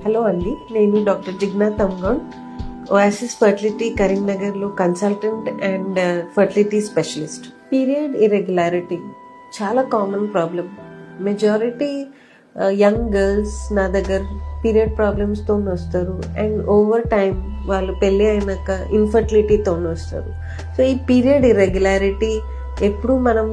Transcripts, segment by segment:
Hello అండి, నేను doctor Jigna Tamgoud, Oasis fertility కరీంనగర్లో consultant and fertility specialist. Period irregularity చాలా common problem. Majority young girls నా దగ్గర పీరియడ్ ప్రాబ్లమ్స్తో వస్తారు అండ్ ఓవర్ టైం వాళ్ళు పెళ్ళి అయినాక ఇన్ఫర్టిలిటీతో వస్తారు. సో ఈ పీరియడ్ ఇర్రెగ్యులారిటీ ఎప్పుడు మనం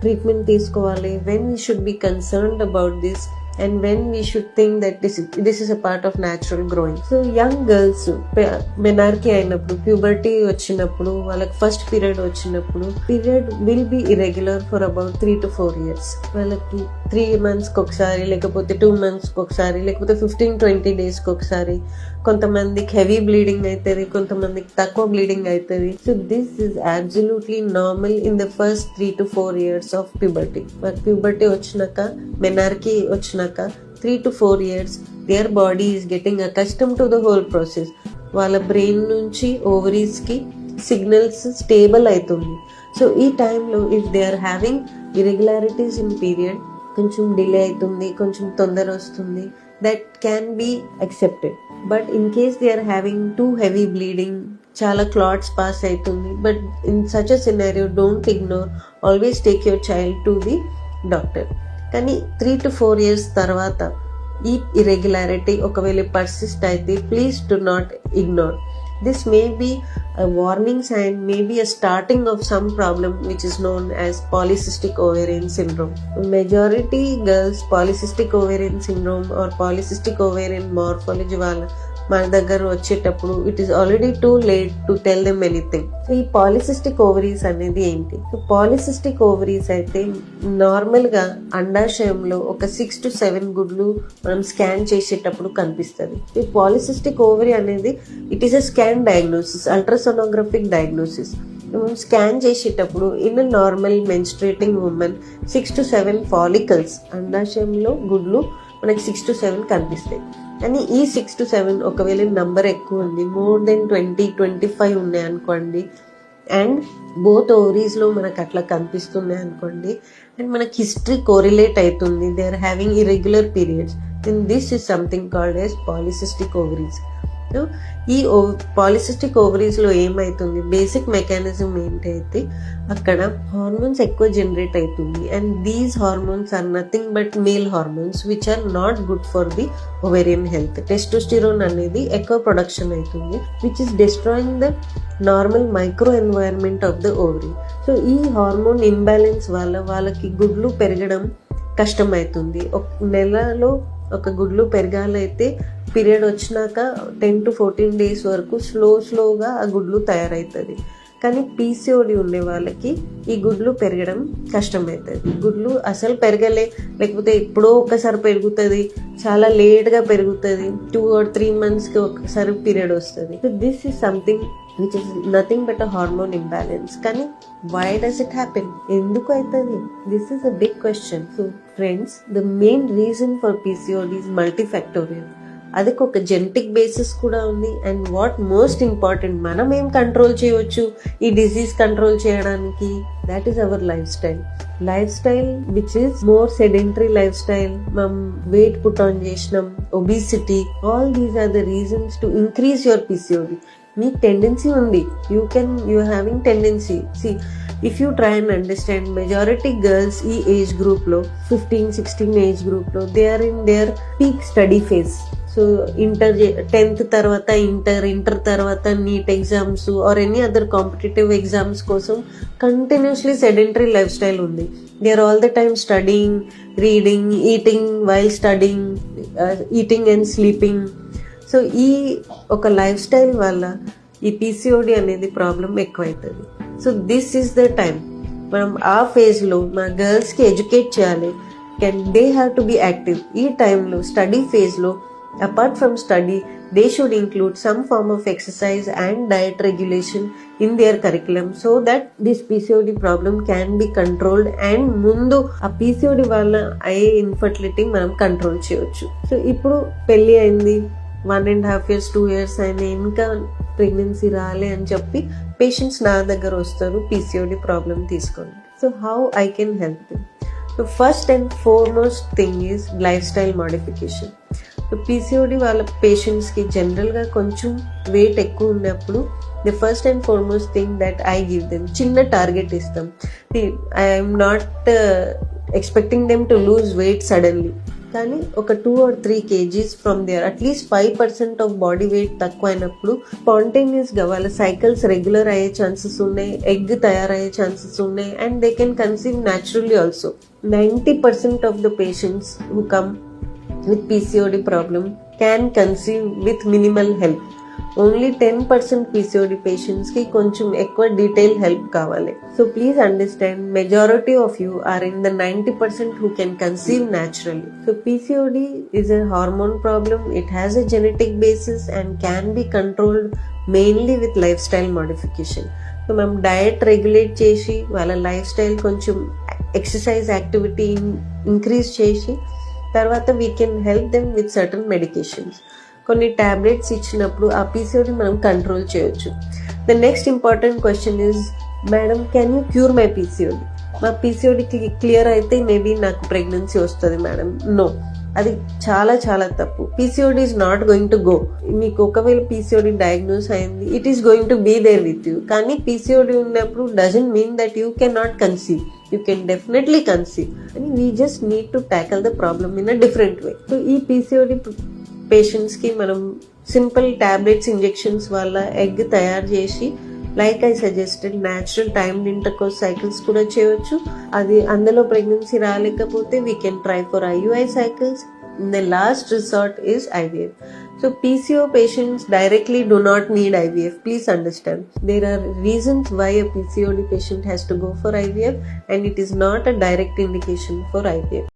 ట్రీట్మెంట్ తీసుకోవాలి, when we should be concerned about this and when we should think that this is a part of natural growing. So young girls menarche అయినప్పుడు, puberty వచ్చినప్పుడు, వాళ్ళకి ఫస్ట్ పీరియడ్ వచ్చినప్పుడు period will be irregular for about 3 to 4 years. వాళ్ళకి 3 months ఒకసారి, లేకపోతే 2 months ఒకసారి, లేకపోతే 15-20 days ఒకసారి. కొంతమందికి హెవీ బ్లీడింగ్ అవుతుంది, కొంతమందికి తక్కువ బ్లీడింగ్ అవుతుంది. So this is absolutely normal in the first 3 to 4 years of puberty. Puberty వచ్చినాక, మెనార్కీ వచ్చినాక 3 to 4 years their body is getting accustomed to the whole process. వాళ్ళ బ్రెయిన్ నుంచి ఓవరీస్ కి సిగ్నల్స్ స్టేబుల్ అవుతుంది. సో ఈ టైంలో if they are having irregularities in period, కొంచెం డిలే అవుతుంది, కొంచెం తొందర వస్తుంది, that can be accepted. But in case they are having too heavy bleeding, చాలా క్లాట్స్ పాస్ అవుతుంది, but in such a scenario don't ignore, always take your child to the doctor. కానీ 3 to 4 years తర్వాత ఈ irregularity ఒకవేళ persist అయితే please do not ignore. This may be a warning sign, may be a starting of some problem which is known as polycystic ovarian syndrome. Majority girls polycystic ovarian syndrome or polycystic ovarian morphology వాళ్ళ మన దగ్గర వచ్చేటప్పుడు it is already too late to tell them anything. So ఈ polycystic ovaries అనేది ఏంటి? So polycystic ovaries అయితే normal గా అండాశయంలో ఒక 6 to 7 గుడ్లు మనం స్కాన్ చేసేటప్పుడు కనిపిస్తుంది. ఈ పాలిసిస్టిక్ ఓవరీ అనేది it is a scan diagnosis, ultrasonographic diagnosis. Scan చేసేటప్పుడు in normal menstruating women 6 to 7 follicles, అండాశయంలో గుడ్లు మనకి 6 to 7 కనిపిస్తాయి. కానీ ఈ 6 to 7 ఒకవేళ నంబర్ ఎక్కువ ఉంది, మోర్ దెన్ 20-25 ఉన్నాయి అనుకోండి, అండ్ బోత్ ఓవరీస్ లో మనకు అట్లా కనిపిస్తున్నాయి అనుకోండి, అండ్ మనకి హిస్టరీ కోరిలేట్ అవుతుంది, they are having irregular periods, then this is something called as polycystic ovaries. ఈ పాలిసిస్టిక్ ఓవరీస్ లో ఏమైతుంది, బేసిక్ మెకానిజం ఏంటైతే అక్కడ హార్మోన్స్ ఎక్కువ జనరేట్ అవుతుంది, and these hormones are nothing but male hormones which are not good for the ovarian health. Testosterone అనేది ఎక్కువ production అవుతుంది, which is destroying the normal micro environment of the ovary. So ఈ hormone imbalance వల్ల వాళ్ళకి గుడ్లు పెరగడం కష్టమవుతుంది. ఒక నెలలో ఒక గుడ్లు పెరగాలైతే పీరియడ్ వచ్చినాక 10 to 14 days వరకు స్లోగా ఆ గుడ్లు తయారవుతుంది. కానీ పీసీఓడి ఉండే వాళ్ళకి ఈ గుడ్లు పెరగడం కష్టమవుతుంది. గుడ్లు అసలు పెరగలే, లేకపోతే ఎప్పుడో ఒకసారి పెరుగుతుంది, చాలా లేట్గా పెరుగుతుంది, 2 or 3 monthsకి ఒకసారి పీరియడ్ వస్తుంది. So this is something which is nothing but a hormone imbalance. కానీ why does it happen? ఎందుకు అవుతుంది? This is a big question. So friends, the main reason for PCOD is multifactorial. అదొక ఒక genetic basis కూడా ఉంది. And what most important, మనం ఏం control చేయవచ్చు ఈ డిజీజ్ కంట్రోల్ చేయడానికి? That is our lifestyle which is more sedentary life style. మనం వెయిట్ పుట్ ఆన్ చేసినాం, obesity, all these are the reasons to increase your PCOD. మీకు tendency ఉంది, you having tendency. See if you try and understand, majority girls ఈ age group లో 15-16 age group లో they are in their peak study phase. So inter 10th తర్వాత inter తర్వాత NEET exams are any other competitive exams కోసం continuously sedentary life style ఉంది. They are all the time studying, reading, eating while studying, eating and sleeping. So ఈ ఒక life style వల్ల ఈ PCOD అనేది problem ఎక్కువవుతుంది. So this is the time మనం ఆ ఫేజ్లో మన గర్ల్స్కి ఎడ్యుకేట్ చేయాలి. They have to be active. ఈ టైంలో స్టడీ ఫేజ్లో apart from study, they should include some form of exercise and diet regulation in their curriculum so that this PCOD problem can be controlled and ముందు ఆ PCOD వల్ల అయ్యే infertility మనం control చేయొచ్చు. So ఇప్పుడు పెళ్ళి అయింది, 1.5 years 2 years అయినా ఇంకా ప్రెగ్నెన్సీ రాలే అని చెప్పి పేషెంట్స్ నా దగ్గర వస్తారు PCOD ప్రాబ్లం తీసుకొని. So how I can help them? So first and foremost thing is lifestyle modification. PCOD వాళ్ళ పేషెంట్స్కి జనరల్గా కొంచెం వెయిట్ ఎక్కువ ఉన్నప్పుడు the first and foremost thing that I give them చిన్న టార్గెట్ ఇస్తాం. I'm not expecting them to lose weight suddenly, కానీ ఒక 2 or 3 kgs from there at least 5% of body weight తక్కువ అయినప్పుడు స్పాంటేనియస్గా వాళ్ళ సైకిల్స్ రెగ్యులర్ అయ్యే ఛాన్సెస్ ఉన్నాయి, ఎగ్ తయారయ్యే ఛాన్సెస్ ఉన్నాయి, and they can conceive naturally also. 90% of the patients who come with PCOD problem can conceive with minimal help. Only 10% PCOD patients ki koncham ekwa detailed help kavali. So please understand, majority of you are in the 90% who can conceive naturally. So PCOD is a hormone problem. It has a genetic basis and can be controlled mainly with lifestyle modification. So మనం diet regulate చేసి వాళ్ళ life style కొంచెం exercise activity increase చేసి తర్వాత we can help them with certain medications. కొన్ని tablets ఇచ్చినప్పుడు ఆ PCOD మనం కంట్రోల్ చేయొచ్చు. The next important question is, madam can you cure my PCOD? మా పీసీఓడి క్లియర్ అయితే మేబీ నాకు ప్రెగ్నెన్సీ వస్తుంది మేడం. నో, అది చాలా చాలా తప్పు. PCOD is not going to go. మీకు ఒకవేళ పీసీఓడి డయాగ్నోస్ అయింది, it is going to be there with you. కానీ పీసీఓడి ఉన్నప్పుడు doesn't mean that you can not conceive. You can definitely conceive, and we just need to tackle the problem in a different way. So ee PCOD patients ki manam simple tablets injections valla egg tayar chesi, like I suggested, natural timed intercourse cycles kuda cheyochu. Adi andalo pregnancy raalekapothe we can try for IUI cycles. The last resort is IVF. So PCO patients directly do not need IVF. Please understand, there are reasons why a PCOD patient has to go for IVF, and it is not a direct indication for IVF.